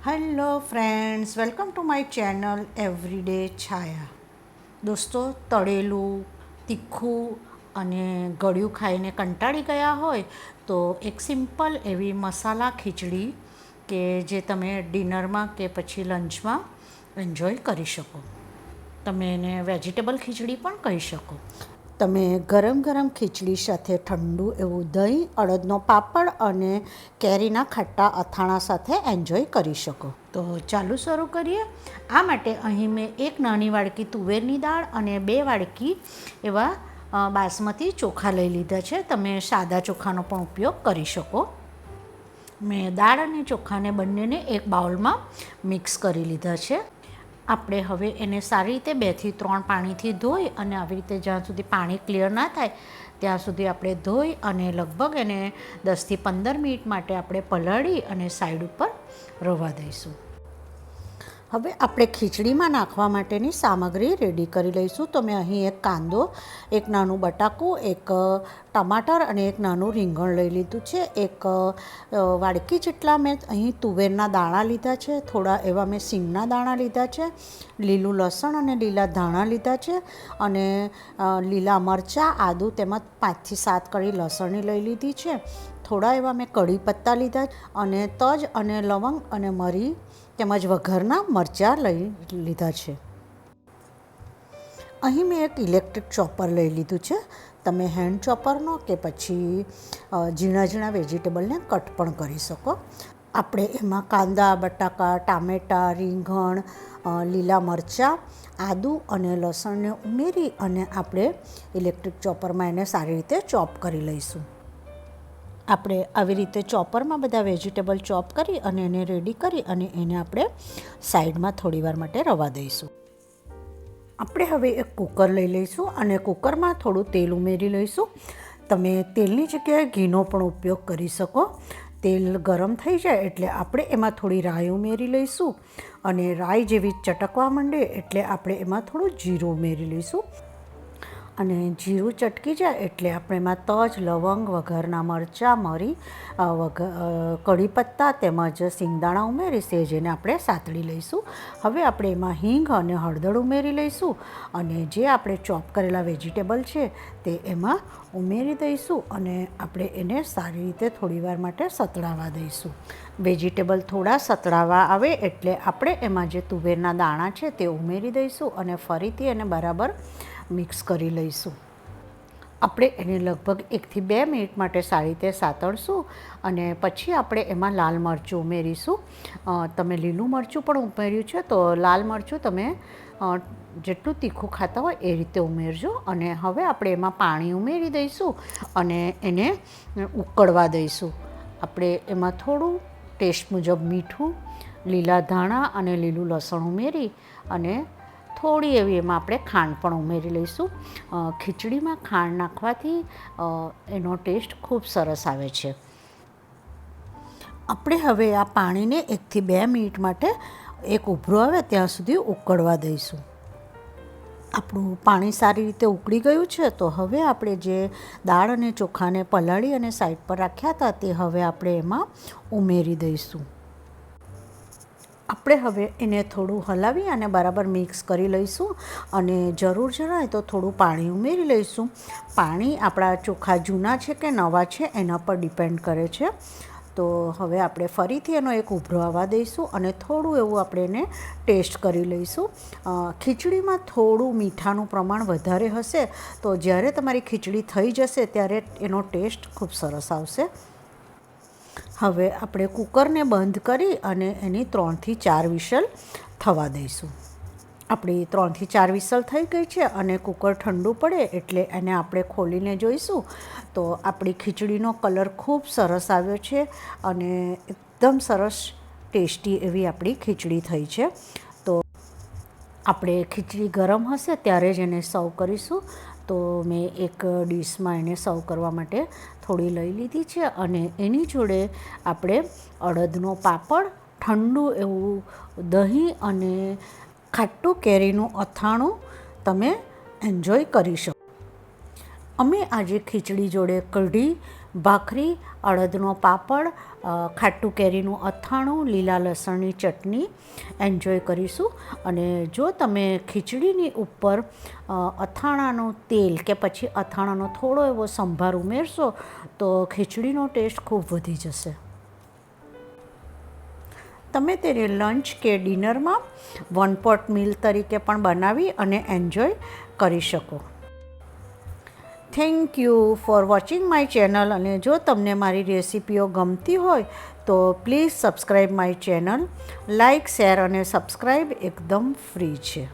Hello friends, welcome to my channel everyday Chhaya. દોસ્તો, તળેલું તીખું અને ગળ્યું ખાઈને કંટાળી ગયા હોય તો એક સિમ્પલ એવી મસાલા ખીચડી કે જે તમે ડિનરમાં કે પછી લંચમાં એન્જોય કરી શકો. તમે એને વેજીટેબલ ખીચડી પણ કહી શકો. તમે ગરમ ગરમ ખીચડી સાથે ઠંડુ એવું દહીં, અડદનો પાપડ અને કેરીના ખાટા અથાણા સાથે એન્જોય કરી શકો. તો ચાલુ શરૂ કરીએ. આ માટે અહીં મેં એક નાની વાડકી તુવેરની દાળ અને 2 વાડકી એવા બાસમતી ચોખા લઈ લીધા છે. તમે સાદા ચોખાનો પણ ઉપયોગ કરી શકો. મેં દાળ અને ચોખાને બંનેને એક બાઉલમાં મિક્સ કરી લીધા છે. આપણે હવે એને સારી રીતે 2 થી 3 પાણીથી ધોઈ અને આવી રીતે જ્યાં સુધી પાણી ક્લિયર ના થાય ત્યાં સુધી આપણે ધોઈ અને લગભગ એને 10 થી 15 મિનિટ માટે આપણે પલાળી અને સાઈડ ઉપર રવા દઈશું. હવે આપણે ખીચડીમાં નાખવા માટેની સામગ્રી રેડી કરી લઈશું. તો મેં અહીં એક કાંદો, એક નાનું બટાકું, એક ટમાટર અને એક નાનું રીંગણ લઈ લીધું છે. એક વાડકી જેટલા મેં અહીં તુવેરના દાણા લીધા છે. થોડા એવા મેં સિંગના દાણા લીધા છે. લીલું લસણ અને લીલા ધાણા લીધા છે. અને લીલા મરચાં, આદું તેમજ 5 થી 7 કળી લસણની લઈ લીધી છે. થોડા એવા મેં કઢી પત્તા લીધા અને તજ અને લવંગ અને મરી તેમજ વઘારના મરચાં લઈ લીધા છે. અહીં મેં એક ઇલેક્ટ્રિક ચોપર લઈ લીધું છે. તમે હેન્ડ ચોપરનો કે પછી ઝીણા ઝીણા વેજીટેબલને કટ પણ કરી શકો. આપણે એમાં કાંદા, બટાકા, ટામેટાં, રીંગણ, લીલા મરચાં, આદું અને લસણને ઉમેરી અને આપણે ઇલેક્ટ્રિક ચોપરમાં એને સારી રીતે ચોપ કરી લઈશું. આપણે આવી રીતે ચોપરમાં બધા વેજીટેબલ ચોપ કરી અને એને રેડી કરી અને એને આપણે સાઈડમાં થોડીવાર માટે રવા દઈશું. આપણે હવે એક કુકર લઈ લઈશું અને કુકરમાં થોડું તેલ ઉમેરી લઈશું. તમે તેલની જગ્યાએ ઘીનો પણ ઉપયોગ કરી શકો. તેલ ગરમ થઈ જાય એટલે આપણે એમાં થોડી રાઈ ઉમેરી લઈશું અને રાઈ જેવી ચટકવા માંડે એટલે આપણે એમાં થોડું જીરું ઉમેરી લઈશું. અને જીરું ચટકી જાય એટલે આપણે એમાં તજ, લવંગ, વઘારના મરચાં, મરી, કઢી પત્તા તેમજ સિંગદાણા ઉમેરી સેજ એને આપણે સાતળી લઈશું. હવે આપણે એમાં હિંગ અને હળદર ઉમેરી લઈશું અને જે આપણે ચોપ કરેલા વેજીટેબલ છે તે એમાં ઉમેરી દઈશું અને આપણે એને સારી રીતે થોડીવાર માટે સતળાવા દઈશું. વેજીટેબલ થોડા સતળાવા આવે એટલે આપણે એમાં જે તુવેરના દાણા છે તે ઉમેરી દઈશું અને ફરીથી એને બરાબર મિક્સ કરી લઈશું. આપણે એને લગભગ 1 થી 2 મિનિટ માટે સારી રીતે સાતળશું અને પછી આપણે એમાં લાલ મરચું ઉમેરીશું. તમે લીલું મરચું પણ ઉમેર્યું છે તો લાલ મરચું તમે જેટલું તીખું ખાતા હોય એ રીતે ઉમેરજો. અને હવે આપણે એમાં પાણી ઉમેરી દઈશું અને એને ઉકળવા દઈશું. આપણે એમાં થોડું ટેસ્ટ મુજબ મીઠું, લીલા ધાણા અને લીલું લસણ ઉમેરી અને થોડી એવી એમાં આપણે ખાંડ પણ ઉમેરી લઈશું. ખીચડીમાં ખાંડ નાખવાથી એનો ટેસ્ટ ખૂબ સરસ આવે છે. આપણે હવે આ પાણીને 1 થી 2 મિનિટ માટે એક ઉભરો આવે ત્યાં સુધી ઉકળવા દઈશું. આપણું પાણી સારી રીતે ઉકળી ગયું છે તો હવે આપણે જે દાળ અને ચોખાને પલાળી અને સાઈડ પર રાખ્યા હતા તે હવે આપણે એમાં ઉમેરી દઈશું. આપણે હવે એને થોડું હલાવી અને બરાબર મિક્સ કરી લઈશું અને જરૂર જણાય તો થોડું પાણી ઉમેરી લઈશું. પાણી આપણા ચોખા જૂના છે કે નવા છે એના પર ડિપેન્ડ કરે છે. તો હવે આપણે ફરીથી એનો એક ઉભરો આવવા દઈશું અને થોડું એવું આપણે એને ટેસ્ટ કરી લઈશું. ખીચડીમાં થોડું મીઠાનું પ્રમાણ વધારે હશે તો જ્યારે તમારી ખીચડી થઈ જશે ત્યારે એનો ટેસ્ટ ખૂબ સરસ આવશે. હવે આપણે કુકરને બંધ કરી અને એની 3 થી 4 વિસલ થવા દઈશું. આપણી 3 થી 4 વિસલ થઈ ગઈ છે અને કુકર ઠંડુ પડે એટલે એને આપણે ખોલીને જોઈશું તો આપણી ખીચડીનો કલર ખૂબ સરસ આવ્યો છે અને એકદમ સરસ ટેસ્ટી એવી આપણી ખીચડી થઈ છે. તો આપણે ખીચડી ગરમ હશે ત્યારે જ એને સર્વ કરીશું. તો મેં એક ડીશમાં એને સર્વ કરવા માટે થોડી લઈ લીધી છે અને એની જોડે આપણે અડદનો પાપડ, ઠંડુ એવું દહીં અને ખાટું કેરીનું અથાણું તમે એન્જોય કરી શકો. અમે આજે ખીચડી જોડે કઢી, ભાખરી, અડદનો પાપડ, ખાટું કેરીનું અથાણું, લીલા લસણની ચટણી એન્જોય કરીશું. અને જો તમે ખીચડીની ઉપર અથાણાનું તેલ કે પછી અથાણાનો થોડો એવો સંભાર ઉમેરશો તો ખીચડીનો ટેસ્ટ ખૂબ વધી જશે. તમે તેને લંચ કે ડિનરમાં વન પોટ મીલ તરીકે પણ બનાવી અને એન્જોય કરી શકો. Thank you for watching my channel. અને જો તમને મારી રેસિપીઓ ગમતી હોય તો please subscribe my channel. Like, share અને સબસ્ક્રાઈબ એકદમ ફ્રી છે.